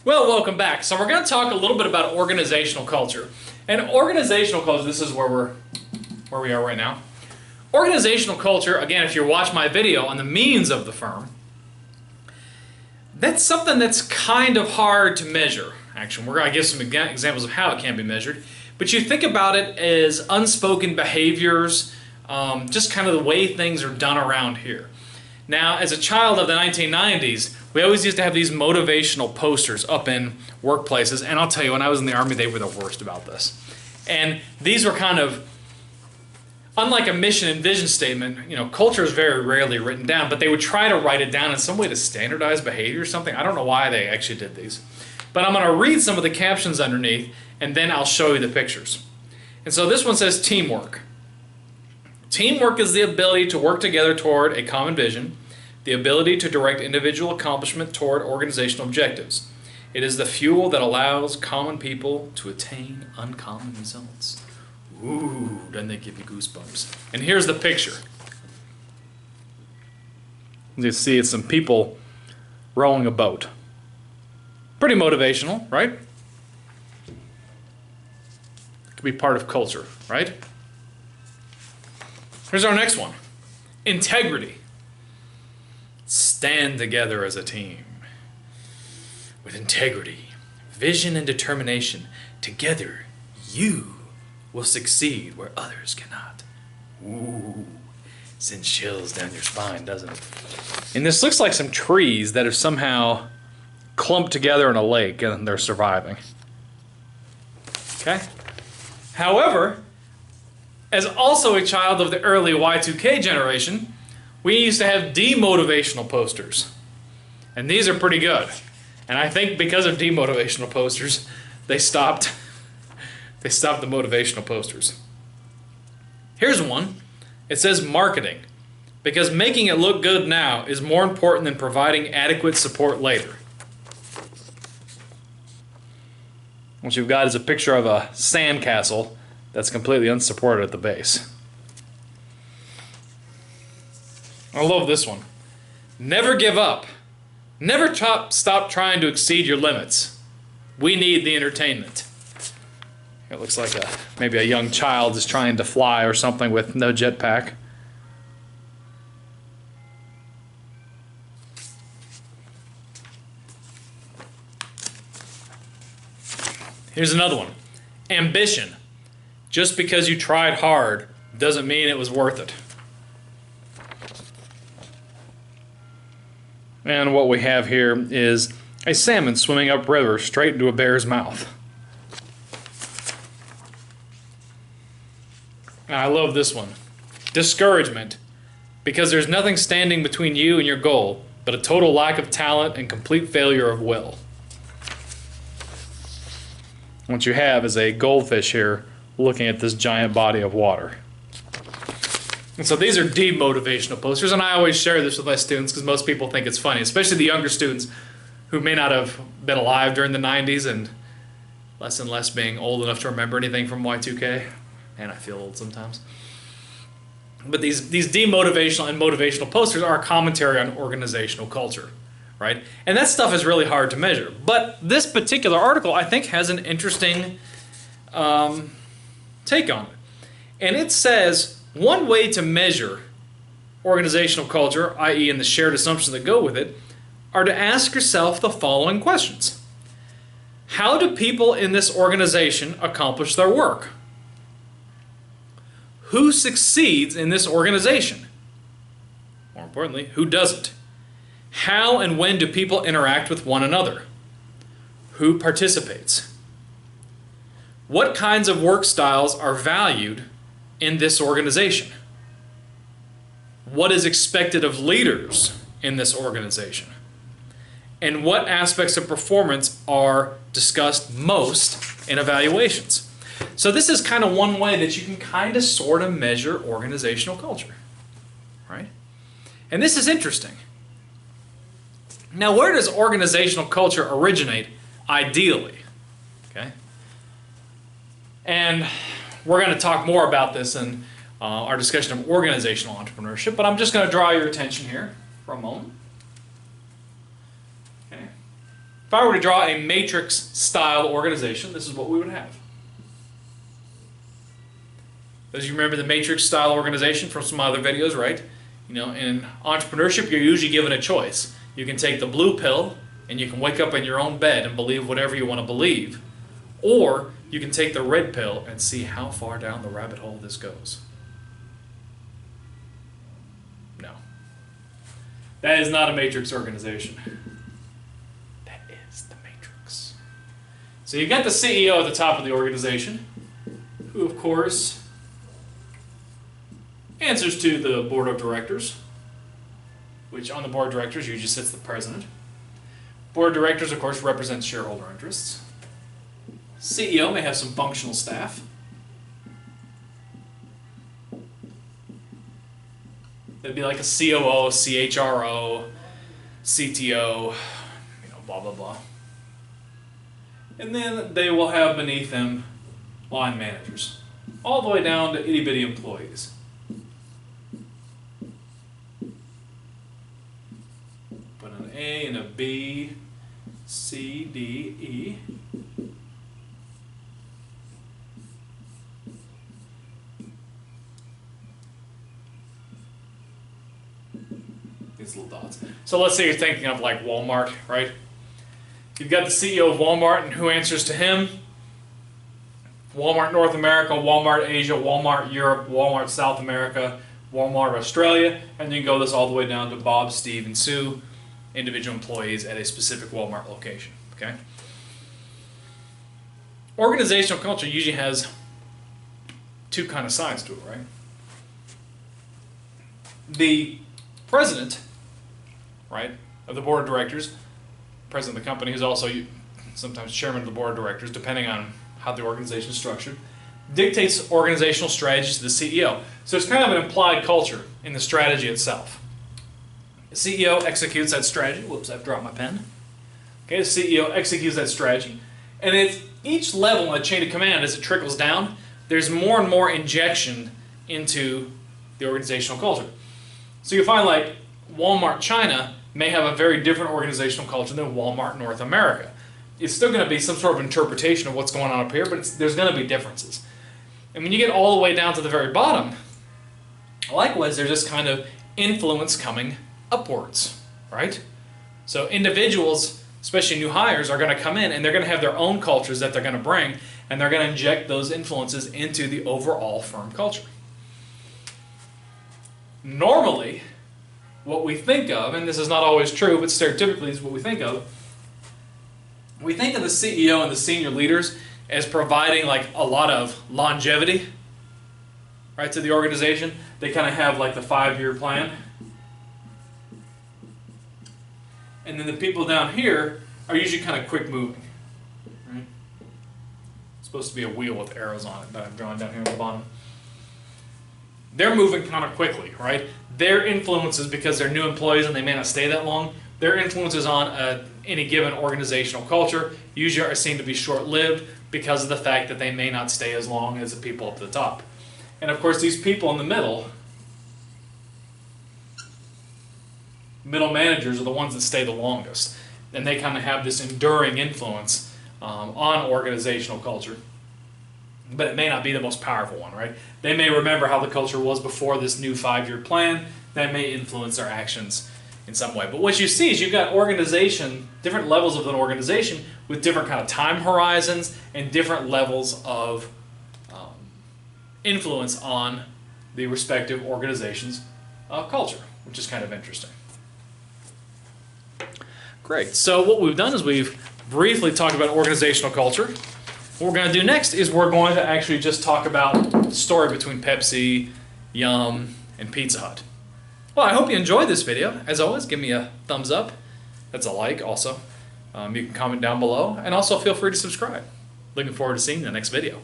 Well, welcome back. So we're going to talk a little bit about organizational culture. And organizational culture, this is where we are right now. Organizational culture, again, if you watch my video on the means of the firm, that's something that's kind of hard to measure. Actually, we're going to give some examples of how it can be measured. But you think about it as unspoken behaviors, just kind of the way things are done around here. Now, as a child of the 1990s, we always used to have these motivational posters up in workplaces, and I'll tell you, when I was in the Army, they were the worst about this. And these were kind of, unlike a mission and vision statement, you know, culture is very rarely written down, but they would try to write it down in some way to standardize behavior or something. I don't know why they actually did these. But I'm going to read some of the captions underneath, and then I'll show you the pictures. And so this one says teamwork. Teamwork is the ability to work together toward a common vision, the ability to direct individual accomplishment toward organizational objectives. It is the fuel that allows common people to attain uncommon results. Ooh, doesn't that give you goosebumps? And here's the picture. You see it's some people rowing a boat. Pretty motivational, right? It could be part of culture, right? Here's our next one. Integrity. Stand together as a team. With integrity, vision, and determination, together you will succeed where others cannot. Ooh, sends chills down your spine, doesn't it? And this looks like some trees that are somehow clumped together in a lake and they're surviving. Okay? However, as also a child of the early Y2K generation, we used to have demotivational posters. And these are pretty good. And I think because of demotivational posters, they stopped the motivational posters. Here's one. It says marketing. Because making it look good now is more important than providing adequate support later. What you've got is a picture of a sandcastle that's completely unsupported at the base. I love this one. Never give up. Never stop trying to exceed your limits. We need the entertainment. It looks like maybe a young child is trying to fly or something with no jetpack. Here's another one. Ambition. Just because you tried hard doesn't mean it was worth it. And what we have here is a salmon swimming upriver straight into a bear's mouth. And I love this one. Discouragement. Because there's nothing standing between you and your goal, but a total lack of talent and complete failure of will. What you have is a goldfish here looking at this giant body of water. And so these are demotivational posters, and I always share this with my students because most people think it's funny, especially the younger students who may not have been alive during the 90s and less being old enough to remember anything from Y2K. And I feel old sometimes. But these demotivational and motivational posters are a commentary on organizational culture, right? And that stuff is really hard to measure. But this particular article, I think, has an interesting take on it. And it says one way to measure organizational culture, i.e. in the shared assumptions that go with it, are to ask yourself the following questions. How do people in this organization accomplish their work? Who succeeds in this organization? More importantly, who doesn't? How and when do people interact with one another? Who participates? What kinds of work styles are valued in this organization? What is expected of leaders in this organization? And what aspects of performance are discussed most in evaluations? So this is kind of one way that you can kind of sort of measure organizational culture, right? And this is interesting. Now, where does organizational culture originate ideally? Okay. And we're going to talk more about this in our discussion of organizational entrepreneurship, but I'm just going to draw your attention here for a moment. Okay. if I were to draw a matrix-style organization, this is what we would have. As you remember the matrix-style organization from some other videos, right? You know, in entrepreneurship, you're usually given a choice. You can take the blue pill, and you can wake up in your own bed and believe whatever you want to believe. Or you can take the red pill and see how far down the rabbit hole this goes. No. That is not a matrix organization. That is the matrix. So you've got the CEO at the top of the organization, who of course answers to the board of directors, which on the board of directors usually sits the president. Board of directors, of course, represents shareholder interests. CEO may have some functional staff. It'd be like a COO, CHRO, CTO, you know, blah, blah, blah. And then they will have beneath them line managers, all the way down to itty-bitty employees. Put an A and a B, C, D, E. These little dots. So let's say you're thinking of like Walmart, right? You've got the CEO of Walmart, and who answers to him? Walmart North America, Walmart Asia, Walmart Europe, Walmart South America, Walmart Australia, and then you go this all the way down to Bob, Steve, and Sue, individual employees at a specific Walmart location. Okay? Organizational culture usually has two kind of sides to it, right? The president, right, of the board of directors, president of the company, who's also sometimes chairman of the board of directors, depending on how the organization is structured, dictates organizational strategies to the CEO. So it's kind of an implied culture in the strategy itself. The CEO executes that strategy. Whoops, I've dropped my pen. Okay, the CEO executes that strategy. And at each level in the chain of command, as it trickles down, there's more and more injection into the organizational culture. So you find like Walmart China may have a very different organizational culture than Walmart North America. It's still going to be some sort of interpretation of what's going on up here, but there's going to be differences. And when you get all the way down to the very bottom, likewise, there's this kind of influence coming upwards, right? So individuals, especially new hires, are going to come in and they're going to have their own cultures that they're going to bring, and they're going to inject those influences into the overall firm culture. Normally, what we think of, and this is not always true, but stereotypically is what we think of the CEO and the senior leaders as providing like a lot of longevity, right, to the organization. They kind of have like the 5-year plan. And then the people down here are usually kind of quick moving, right? It's supposed to be a wheel with arrows on it that I've drawn down here at the bottom. They're moving kind of quickly, right? Their influences, because they're new employees and they may not stay that long, their influences on any given organizational culture usually are seen to be short-lived because of the fact that they may not stay as long as the people up at the top. And of course, these people in the middle managers are the ones that stay the longest. And they kind of have this enduring influence on organizational culture. But it may not be the most powerful one, right? They may remember how the culture was before this new 5-year plan. That may influence their actions in some way. But what you see is you've got organization, different levels of an organization with different kind of time horizons and different levels of influence on the respective organization's culture, which is kind of interesting. Great. So what we've done is we've briefly talked about organizational culture. What we're going to do next is we're going to actually just talk about the story between Pepsi, Yum, and Pizza Hut. Well, I hope you enjoyed this video. As always, give me a thumbs up. That's a like also. You can comment down below, and also feel free to subscribe. Looking forward to seeing you in the next video.